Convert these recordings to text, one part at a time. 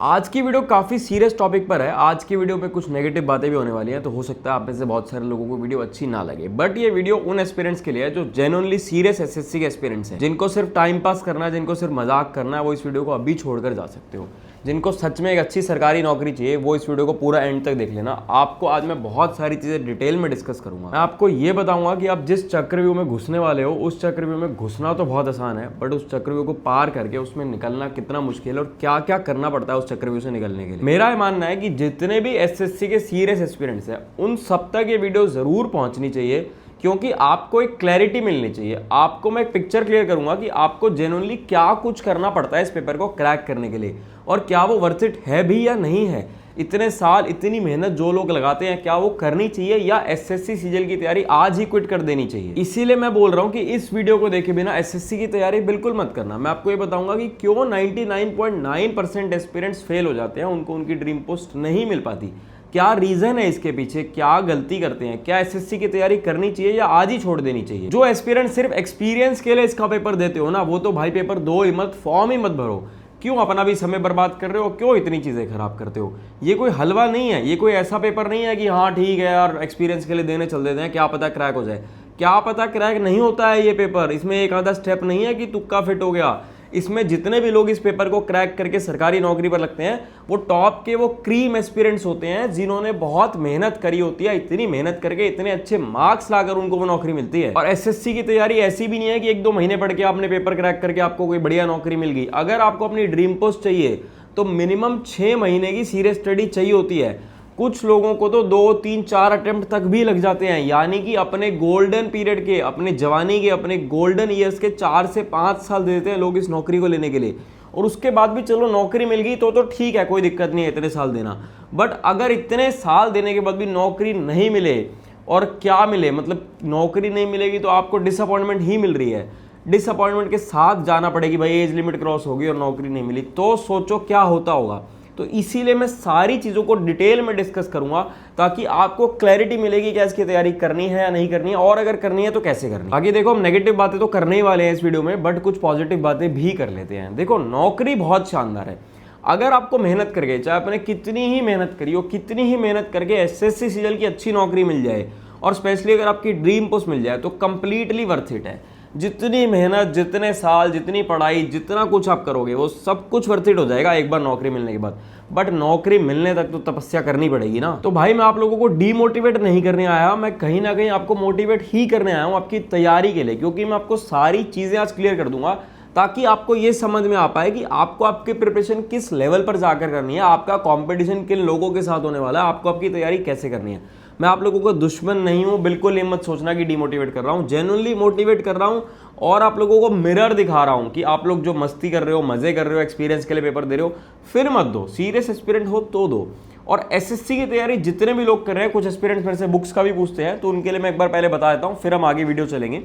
आज की वीडियो काफ़ी सीरियस टॉपिक पर है। आज की वीडियो पे कुछ नेगेटिव बातें भी होने वाली हैं, तो हो सकता है आप में से बहुत सारे लोगों को वीडियो अच्छी ना लगे। बट ये वीडियो उन एस्पिरेंट्स के लिए है जो जेन्युइनली सीरियस एसएससी के एस्पिरेंट्स हैं, जिनको सिर्फ टाइम पास करना है, जिनको सिर्फ मजाक करना है, वो इस वीडियो को अभी छोड़कर जा सकते हो। जिनको सच में एक अच्छी सरकारी नौकरी चाहिए वो इस वीडियो को पूरा एंड तक देख लेना। आपको आज मैं बहुत सारी चीज़ें डिटेल में डिस्कस करूंगा। मैं आपको ये बताऊंगा कि आप जिस चक्रव्यूह में घुसने वाले हो, उस चक्रव्यूह में घुसना तो बहुत आसान है, बट उस चक्रव्यूह को पार करके उसमें निकलना कितना मुश्किल है और क्या क्या करना पड़ता है उस चक्रव्यूह से निकलने के लिए। मेरा ये मानना है कि जितने भी एसएससी के सीरियस एस्पिरेंट्स हैं उन सब तक ये वीडियो जरूर पहुंचनी चाहिए, क्योंकि आपको एक क्लैरिटी मिलनी चाहिए। आपको मैं एक पिक्चर क्लियर करूंगा कि आपको जेन्युइनली क्या कुछ करना पड़ता है इस पेपर को क्रैक करने के लिए, और क्या वो वर्थ इट है भी या नहीं है। इतने साल इतनी मेहनत जो लोग लगाते हैं, क्या वो करनी चाहिए या एसएससी सीजीएल की तैयारी आज ही क्विट कर देनी चाहिए। इसीलिए मैं बोल रहा हूं कि इस वीडियो को देखे बिना एसएससी की तैयारी बिल्कुल मत करना। मैं आपको ये बताऊंगा कि क्यों 99.9% एस्पिरेंट्स फेल हो जाते हैं, उनको उनकी ड्रीम पोस्ट नहीं मिल पाती, क्या रीजन है इसके पीछे, क्या गलती करते हैं, क्या एसएससी की तैयारी करनी चाहिए या आज ही छोड़ देनी चाहिए। जो एस्पिरेंट सिर्फ एक्सपीरियंस के लिए इसका पेपर देते हो ना, वो तो भाई पेपर दो ही मत, फॉर्म ही मत भरो। क्यों अपना भी समय बर्बाद कर रहे हो, क्यों इतनी चीजें खराब करते हो। ये कोई हलवा नहीं है, ये कोई ऐसा पेपर नहीं है कि हाँ ठीक है यार एक्सपीरियंस के लिए देने चल देते हैं, क्या पता क्रैक हो जाए। क्या पता क्रैक नहीं होता है ये पेपर। इसमें एक आधा स्टेप नहीं है कि तुक्का फिट हो गया। इसमें जितने भी लोग इस पेपर को क्रैक करके सरकारी नौकरी पर लगते हैं, वो टॉप के वो क्रीम एस्पिरेंट्स होते हैं, जिन्होंने बहुत मेहनत करी होती है। इतनी मेहनत करके इतने अच्छे मार्क्स लाकर उनको वो नौकरी मिलती है। और एसएससी की तैयारी ऐसी भी नहीं है कि एक दो महीने पढ़ के आपने पेपर क्रैक करके आपको कोई बढ़िया नौकरी मिल गई। अगर आपको अपनी ड्रीम पोस्ट चाहिए तो मिनिमम 6 महीने की सीरियस स्टडी चाहिए होती है। कुछ लोगों को तो 2, 3, 4 अटेम्प्ट तक भी लग जाते हैं, यानी कि अपने गोल्डन पीरियड के, अपने जवानी के, अपने गोल्डन ईयर्स के 4 से 5 साल देते हैं लोग इस नौकरी को लेने के लिए। और उसके बाद भी चलो नौकरी मिल गई तो ठीक है, कोई दिक्कत नहीं है इतने साल देना। बट अगर इतने साल देने के बाद भी नौकरी नहीं मिले, और क्या मिले, मतलब नौकरी नहीं मिलेगी तो आपको डिसअपॉइंटमेंट ही मिल रही है। डिसअपॉइंटमेंट के साथ जाना पड़ेगी, भाई एज लिमिट क्रॉस होगी और नौकरी नहीं मिली, तो सोचो क्या होता होगा। तो इसीलिए मैं सारी चीज़ों को डिटेल में डिस्कस करूंगा, ताकि आपको क्लैरिटी मिलेगी कि इसकी तैयारी करनी है या नहीं करनी है, और अगर करनी है तो कैसे करनी है। आगे देखो, हम नेगेटिव बातें तो करने ही वाले हैं इस वीडियो में, बट कुछ पॉजिटिव बातें भी कर लेते हैं। देखो, नौकरी बहुत शानदार है। अगर आपको मेहनत करके, चाहे आपने कितनी ही मेहनत करी हो, कितनी ही मेहनत करके एसएससी सीजीएल की अच्छी नौकरी मिल जाए, और स्पेशली अगर आपकी ड्रीम पोस्ट मिल जाए, तो कंप्लीटली वर्थ इट है। जितनी मेहनत, जितने साल, जितनी पढ़ाई, जितना कुछ आप करोगे, वो सब कुछ वर्थ इट हो जाएगा एक बार नौकरी मिलने के बाद। बट नौकरी मिलने तक तो तपस्या करनी पड़ेगी ना। तो भाई मैं आप लोगों को डीमोटिवेट नहीं करने आया, मैं कहीं ना कहीं आपको मोटिवेट ही करने आया हूँ आपकी तैयारी के लिए, क्योंकि मैं आपको सारी चीजें आज क्लियर कर दूंगा, ताकि आपको ये समझ में आ पाए कि आपको आपकी प्रिपरेशन किस लेवल पर जाकर करनी है, आपका कंपटीशन किन लोगों के साथ होने वाला है, आपको आपकी तैयारी कैसे करनी है। मैं आप लोगों का दुश्मन नहीं हूं, बिल्कुल ये मत सोचना कि डिमोटिवेट कर रहा हूं, जेन्युइनली मोटिवेट कर रहा हूं, और आप लोगों को मिरर दिखा रहा हूं कि आप लोग जो मस्ती कर रहे हो, मजे कर रहे हो, एक्सपीरियंस के लिए पेपर दे रहे हो, फिर मत दो। सीरियस एस्पिरेंट हो तो दो। और एसएससी की तैयारी जितने भी लोग कर रहे हैं, कुछ एस्पिरेंट्स मेरे से बुक्स का भी पूछते हैं, तो उनके लिए मैं एक बार पहले बता देता हूं, फिर हम आगे वीडियो चलेंगे।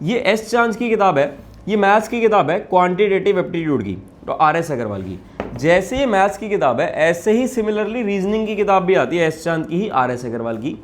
ये एस चांस की किताब है, ये मैथ्स की किताब है, क्वांटिटेटिव एप्टीट्यूड की, तो आरएस अग्रवाल की। जैसे ये मैथ्स की किताब है, ऐसे ही सिमिलरली रीजनिंग की किताब भी आती है एस चांद की ही, आरएस अग्रवाल की।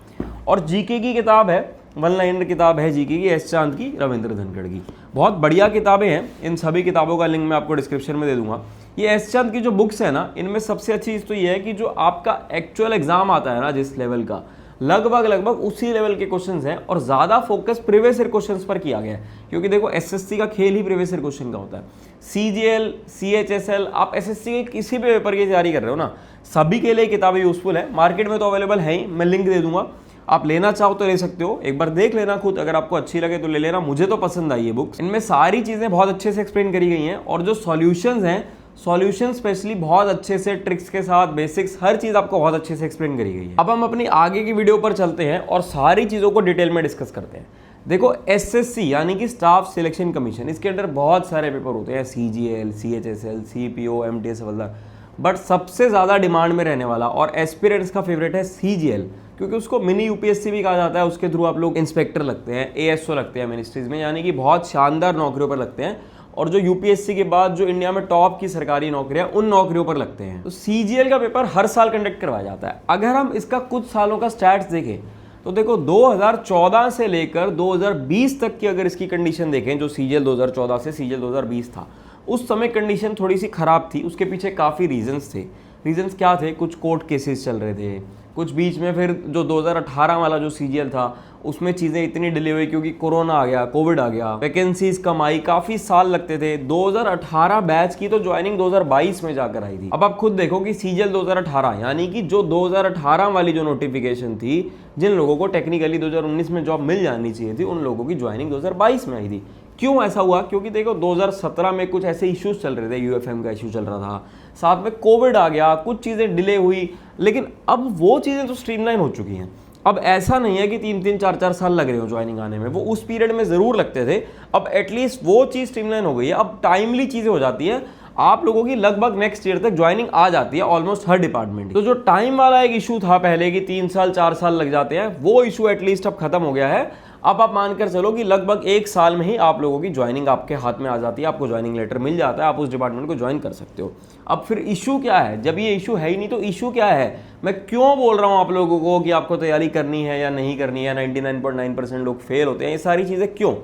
और जीके की किताब है, वन लाइनर किताब है जीके की, एस चांद की, रविंद्र धनखड़ की। बहुत बढ़िया किताबें हैं। इन सभी किताबों का लिंक मैं आपको डिस्क्रिप्शन में दे दूंगा। ये एस चांद की जो बुक्स है ना, इनमें सबसे अच्छी चीज़ तो ये है कि जो आपका एक्चुअल एग्जाम आता है ना, जिस लेवल का, लगभग उसी लेवल के क्वेश्चंस हैं, और ज़्यादा फोकस प्रीवियस ईयर क्वेश्चंस पर किया गया है। क्योंकि देखो, एसएससी का खेल ही प्रीवियस ईयर क्वेश्चन का होता है। सीजीएल, सीएचएसएल, आप एसएससी के किसी भी पेपर की तैयारी कर रहे हो ना, सभी के लिए किताबें यूजफुल है। मार्केट में तो अवेलेबल है ही, मैं लिंक दे दूंगा, आप लेना चाहो तो ले सकते हो, एक बार देख लेना खुद, अगर आपको अच्छी लगे तो ले लेना। मुझे तो पसंद आई ये बुक्स, इनमें सारी चीज़ें बहुत अच्छे से एक्सप्लेन करी गई हैं, और जो सॉल्यूशंस हैं, सॉल्यूशन स्पेशली बहुत अच्छे से, ट्रिक्स के साथ, बेसिक्स, हर चीज़ आपको बहुत अच्छे से एक्सप्लेन करी गई है। अब हम अपनी आगे की वीडियो पर चलते हैं और सारी चीज़ों को डिटेल में डिस्कस करते हैं। देखो, एसएससी यानी कि स्टाफ सिलेक्शन कमीशन, इसके अंदर बहुत सारे पेपर होते हैं, CGL, CHSL, CPO, MTS havildar, but सबसे ज़्यादा डिमांड में रहने वाला और एस्पिरेंट्स का फेवरेट है सीजीएल, क्योंकि उसको मिनी यूपीएससी भी कहा जाता है। उसके थ्रू आप लोग इंस्पेक्टर लगते हैं, एएसओ लगते हैं मिनिस्ट्रीज में, यानी कि बहुत शानदार नौकरियों पर लगते हैं, और जो यूपीएससी के बाद जो इंडिया में टॉप की सरकारी नौकरियां, उन नौकरियों पर लगते हैं। तो सीजीएल का पेपर हर साल कंडक्ट करवाया जाता है। अगर हम इसका कुछ सालों का स्टैट्स देखें, तो देखो 2014 से लेकर 2020 तक की अगर इसकी कंडीशन देखें, जो सीजीएल 2014 से सीजीएल 2020 था, उस समय कंडीशन थोड़ी सी खराब थी। उसके पीछे काफ़ी रीजंस थे। रीजंस क्या थे, कुछ कोर्ट केसेस चल रहे थे, कुछ बीच में फिर जो 2018 वाला जो सीजीएल था उसमें चीज़ें इतनी डिले हुई क्योंकि कोरोना आ गया, कोविड आ गया, वैकेंसीज कम आई, काफ़ी साल लगते थे। 2018 बैच की तो ज्वाइनिंग 2022 में जाकर आई थी। अब आप खुद देखो कि सीजीएल 2018 यानी कि जो 2018 वाली जो नोटिफिकेशन थी, जिन लोगों को टेक्निकली 2019 में जॉब मिल जानी चाहिए थी, उन लोगों की ज्वाइनिंग 2022 में आई थी। क्यों ऐसा हुआ? क्योंकि देखो 2017 में कुछ ऐसे इश्यूज चल रहे थे, यूएफएम का इशू चल रहा था, साथ में कोविड आ गया, कुछ चीज़ें डिले हुई, लेकिन अब वो चीज़ें तो स्ट्रीमलाइन हो चुकी हैं। अब ऐसा नहीं है कि 3-3, 4-4 साल लग रहे हो ज्वाइनिंग आने में, वो उस पीरियड में ज़रूर लगते थे। अब एटलीस्ट वो चीज़ स्ट्रीमलाइन हो गई है, अब टाइमली चीज़ें हो जाती हैं, आप लोगों की लगभग नेक्स्ट ईयर तक ज्वाइनिंग आ जाती है ऑलमोस्ट हर डिपार्टमेंट। तो जो टाइम वाला एक इशू था पहले कि 3 साल 4 साल लग जाते हैं, वो इशू एटलीस्ट अब खत्म हो गया है। अब आप मानकर चलो कि लगभग 1 साल में ही आप लोगों की ज्वाइनिंग आपके हाथ में आ जाती है, आपको ज्वाइनिंग लेटर मिल जाता है, आप उस डिपार्टमेंट को ज्वाइन कर सकते हो। अब फिर इशू क्या है? जब ये इशू है ही नहीं तो इशू क्या है? मैं क्यों बोल रहा हूं आप लोगों को कि आपको तैयारी करनी है या नहीं करनी है, 99.9% लोग फेल होते हैं, ये सारी चीज़ें क्यों?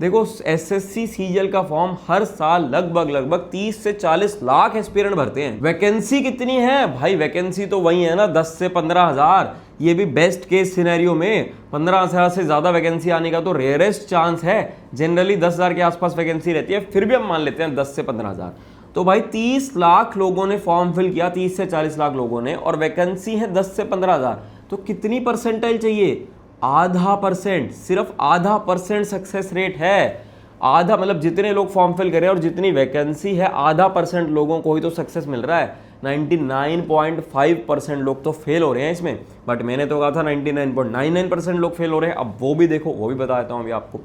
देखो, एसएससी सीजीएल का फॉर्म हर साल लगभग 30 से 40 लाख एस्पिरेंट भरते हैं। वैकेंसी कितनी है भाई? वैकेंसी तो वही है ना, 10 से 15 हज़ार। ये भी बेस्ट केस सिनेरियो में 15,000 से ज़्यादा वैकेंसी आने का तो रेयरेस्ट चांस है। जनरली 10,000 के आसपास वैकेंसी रहती है, फिर भी हम मान लेते हैं 10 से 15 हज़ार। तो भाई 30 लाख लोगों ने फॉर्म फिल किया, 30 से 40 लाख लोगों ने, और वैकेंसी है 10 से 15 हज़ार। तो कितनी परसेंटाइल चाहिए? आधा परसेंट, सिर्फ आधा परसेंट सक्सेस रेट है। आधा मतलब जितने लोग फॉर्म फिल करें और जितनी वैकेंसी है, आधा परसेंट लोगों को ही तो सक्सेस मिल रहा है। 99.5% लोग तो फेल हो रहे हैं इसमें। बट मैंने तो कहा था 99.99% लोग फेल हो रहे हैं। अब वो भी देखो, वो भी बता देता हूँ अभी आपको।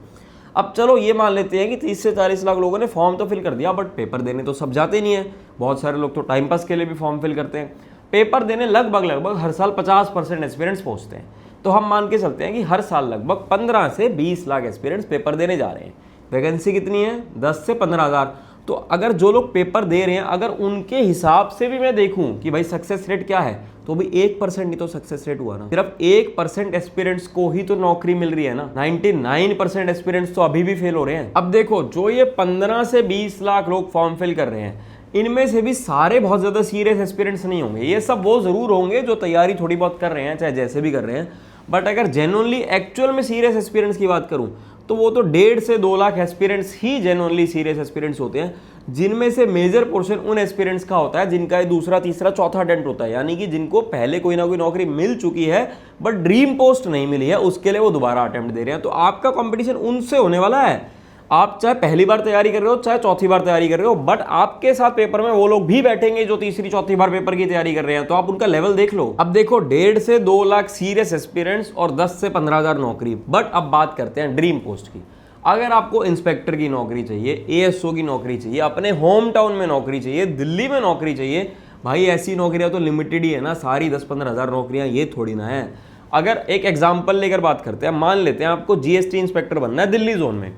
अब चलो ये मान लेते हैं कि 30 से 40 लाख लोगों ने फॉर्म तो फिल कर दिया, बट पेपर देने तो सब जाते नहीं है। बहुत सारे लोग तो टाइम पास के लिए भी फॉर्म फिल करते हैं। पेपर देने लगभग हर साल 50% एस्पिरेंट्स पहुँचते हैं। तो हम मान के चलते हैं कि हर साल लगभग 15 से 20 लाख एस्पिरेंट्स पेपर देने जा रहे हैं। वैकेंसी कितनी है? 10 से 15 हज़ार। तो अगर जो लोग पेपर दे रहे हैं, अगर उनके हिसाब से भी मैं देखूं कि भाई सक्सेस रेट क्या है, तो भी 1% ही तो सक्सेस रेट हुआ ना। सिर्फ 1% एस्पिरेंट्स को ही तो नौकरी मिल रही है ना। 99% एस्पिरेंट्स तो अभी भी फेल हो रहे हैं। अब देखो, जो ये 15 से 20 लाख लोग फॉर्म फिल कर रहे हैं, इनमें से भी सारे बहुत ज़्यादा सीरियस एस्पिरेंट्स नहीं होंगे। ये सब वो ज़रूर होंगे जो तैयारी थोड़ी बहुत कर रहे हैं, चाहे जैसे भी कर रहे हैं। बट अगर जेन्युइनली एक्चुअल में सीरियस एस्पिरेंट्स की बात करूं, तो वो तो 1.5 से 2 लाख एस्पिरेंट्स ही जेन्युइनली सीरियस एस्पिरेंट्स होते हैं, जिनमें से मेजर पोर्शन उन एस्पिरेंट्स का होता है जिनका ये दूसरा, तीसरा, चौथा अटेम्प्ट होता है। यानी कि जिनको पहले कोई ना कोई नौकरी मिल चुकी है बट ड्रीम पोस्ट नहीं मिली है, उसके लिए वो दोबारा अटेम्प्ट दे रहे हैं। तो आपका कॉम्पिटिशन उनसे होने वाला है। आप चाहे पहली बार तैयारी कर रहे हो, चाहे चौथी बार तैयारी कर रहे हो, बट आपके साथ पेपर में वो लोग भी बैठेंगे जो तीसरी चौथी बार पेपर की तैयारी कर रहे हैं। तो आप उनका लेवल देख लो। अब देखो, 1.5 से 2 लाख सीरियस एस्पिरेंट्स और 10 से 15 हज़ार नौकरी। बट अब बात करते हैं ड्रीम पोस्ट की। अगर आपको इंस्पेक्टर की नौकरी चाहिए, एएसओ की नौकरी चाहिए, अपने होम टाउन में नौकरी चाहिए, दिल्ली में नौकरी चाहिए, भाई ऐसी नौकरियां तो लिमिटेड ही है ना। सारी 10-15 हज़ार नौकरियां ये थोड़ी ना है। अगर एक एग्जाम्पल लेकर बात करते हैं, मान लेते हैं आपको जीएसटी इंस्पेक्टर बनना है दिल्ली जोन में।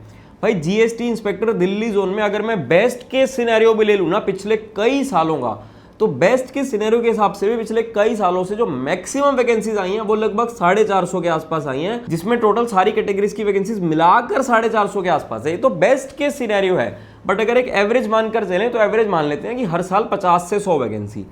भाई जीएसटी इंस्पेक्टर दिल्ली जोन में अगर मैं बेस्ट केस सिनेरियो भी ले लूँ ना पिछले कई सालों का, तो बेस्ट के सिनेरियो के हिसाब से भी पिछले कई सालों से जो मैक्सिमम वैकेंसीज आई हैं वो लगभग 450 के आसपास आई हैं, जिसमें टोटल सारी कैटेगरीज की वैकेंसीज मिलाकर 450 के आसपास है। ये तो बेस्ट के सिनेरियो है। बट अगर एक एवरेज मानकर चलें तो एवरेज मान लेते हैं कि हर साल 50 से 100 वैकेंसी।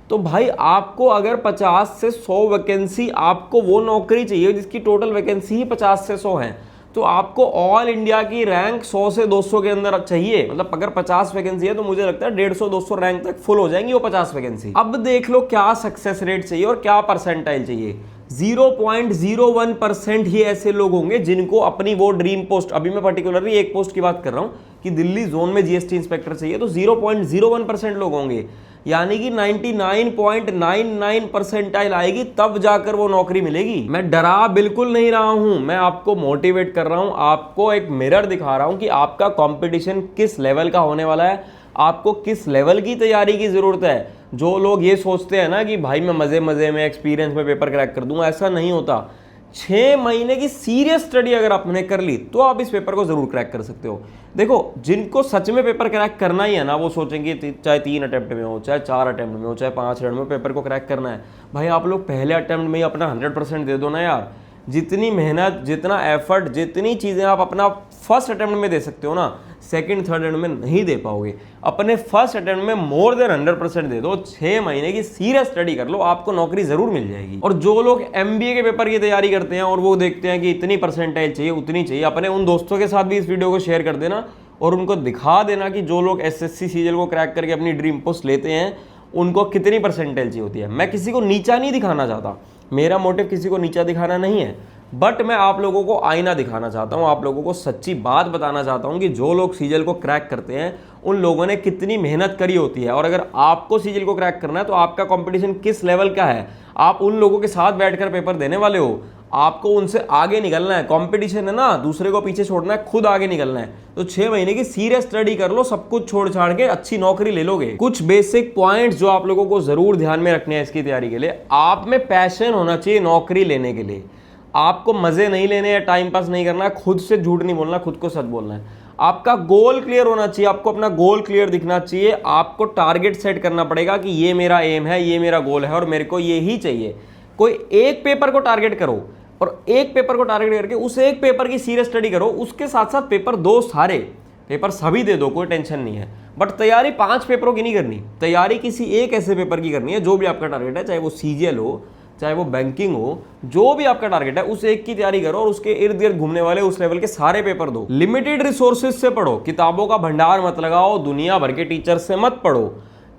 तो भाई आपको अगर 50 से 100 वैकेंसी, आपको वो नौकरी चाहिए जिसकी टोटल वैकेंसी ही 50 से 100 है, तो आपको ऑल इंडिया की रैंक 100 से 200 के अंदर चाहिए। मतलब अगर 50 वैकेंसी है तो मुझे लगता है 150-200 रैंक तक फुल हो जाएंगी वो 50 वैकेंसी। अब देख लो क्या सक्सेस रेट चाहिए और क्या परसेंटाइल चाहिए। 0.01% ही ऐसे लोग होंगे जिनको अपनी वो ड्रीम पोस्ट, अभी मैं पर्टिकुलरली एक पोस्ट की बात कर रहा हूं कि दिल्ली जोन में जीएसटी इंस्पेक्टर चाहिए, तो 0.01% लोग होंगे। यानी कि 99.99 परसेंटाइल आएगी तब जाकर वो नौकरी मिलेगी। मैं डरा बिल्कुल नहीं रहा हूं, मैं आपको मोटिवेट कर रहा हूं, आपको एक मिरर दिखा रहा हूं कि आपका कंपटीशन किस लेवल का होने वाला है, आपको किस लेवल की तैयारी की जरूरत है। जो लोग ये सोचते हैं ना कि भाई मैं मजे मजे में एक्सपीरियंस में पेपर क्रैक कर दूंगा, ऐसा नहीं होता। 6 महीने की सीरियस स्टडी अगर आपने कर ली तो आप इस पेपर को जरूर क्रैक कर सकते हो। देखो, जिनको सच में पेपर क्रैक करना ही है ना, वो सोचेंगे चाहे 3 अटेम्प्ट में हो, चाहे 4 अटेम्प्ट में हो, चाहे 5 अटेम्प्ट में पेपर को क्रैक करना है। भाई आप लोग पहले अटेम्प्ट में ही अपना 100% दे दो ना यार। जितनी मेहनत, जितना एफर्ट, जितनी चीज़ें आप अपना फर्स्ट अटेम्प्ट में दे सकते हो ना, सेकंड थर्ड अटेम्प्ट में नहीं दे पाओगे। अपने फर्स्ट अटेम्प्ट में मोर देन 100% दे दो, 6 महीने की सीरियस स्टडी कर लो, आपको नौकरी जरूर मिल जाएगी। और जो लोग MBA के पेपर की तैयारी करते हैं और वो देखते हैं कि इतनी परसेंटाइल चाहिए, उतनी चाहिए, अपने उन दोस्तों के साथ भी इस वीडियो को शेयर कर देना और उनको दिखा देना कि जो लोग SSC CGL को क्रैक करके अपनी ड्रीम पोस्ट लेते हैं उनको कितनी परसेंटाइल चाहिए होती है। मैं किसी को नीचा नहीं दिखाना चाहता, मेरा मोटिव किसी को नीचा दिखाना नहीं है, बट मैं आप लोगों को आईना दिखाना चाहता हूं, आप लोगों को सच्ची बात बताना चाहता हूं कि जो लोग सीजीएल को क्रैक करते हैं उन लोगों ने कितनी मेहनत करी होती है। और अगर आपको सीजीएल को क्रैक करना है तो आपका कंपटीशन किस लेवल का है, आप उन लोगों के साथ बैठकर पेपर देने वाले हो, आपको उनसे आगे निकलना है। कंपटीशन है ना, दूसरे को पीछे छोड़ना है, खुद आगे निकलना है। तो 6 महीने की सीरियस स्टडी कर लो, सब कुछ छोड़ छाड़ के अच्छी नौकरी ले लोगे। कुछ बेसिक पॉइंट्स जो आप लोगों को जरूर ध्यान में रखने हैं इसकी तैयारी के लिए। आप में पैशन होना चाहिए नौकरी लेने के लिए, आपको मजे नहीं लेने हैं, टाइम पास नहीं करना है, खुद से झूठ नहीं बोलना, खुद को सच बोलना है। आपका गोल क्लियर होना चाहिए, आपको अपना गोल क्लियर दिखना चाहिए, आपको टारगेट सेट करना पड़ेगा कि ये मेरा एम है, ये मेरा गोल है और मेरे को ये ही चाहिए। कोई एक पेपर को टारगेट करो और एक पेपर को टारगेट करके उस एक पेपर की सीरियस स्टडी करो, उसके साथ साथ पेपर दो, सारे पेपर सभी दे दो, कोई टेंशन नहीं है। बट तैयारी 5 पेपरों की नहीं करनी, तैयारी किसी एक ऐसे पेपर की करनी है जो भी आपका टारगेट है, चाहे वो सीजीएल हो, चाहे वो बैंकिंग हो, जो भी आपका टारगेट है उस एक की तैयारी करो और उसके इर्द गिर्द घूमने वाले उस लेवल के सारे पेपर दो। लिमिटेड रिसोर्सेज से पढ़ो, किताबों का भंडार मत लगाओ, दुनिया भर के टीचर से मत पढ़ो।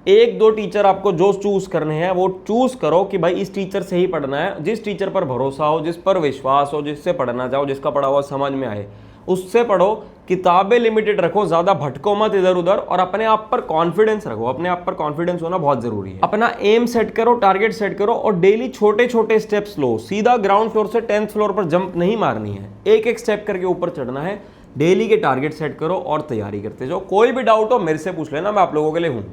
एक दो टीचर आपको जो चूज करने हैं वो चूज करो कि भाई इस टीचर से ही पढ़ना है, जिस टीचर पर भरोसा हो, जिस पर विश्वास हो, जिससे पढ़ना चाहो, जिसका पढ़ा हुआ समझ में आए, उससे पढ़ो। किताबें लिमिटेड रखो, ज्यादा भटको मत इधर उधर, और अपने आप पर कॉन्फिडेंस रखो। अपने आप पर कॉन्फिडेंस होना बहुत जरूरी है। अपना एम सेट करो, टारगेट सेट करो और डेली छोटे छोटे स्टेप्स लो। सीधा ग्राउंड फ्लोर से 10th फ्लोर पर जंप नहीं मारनी है, एक एक स्टेप करके ऊपर चढ़ना है। डेली के टारगेट सेट करो और तैयारी करते जाओ। कोई भी डाउट हो मेरे से पूछ लेना, मैं आप लोगों के लिए हूं।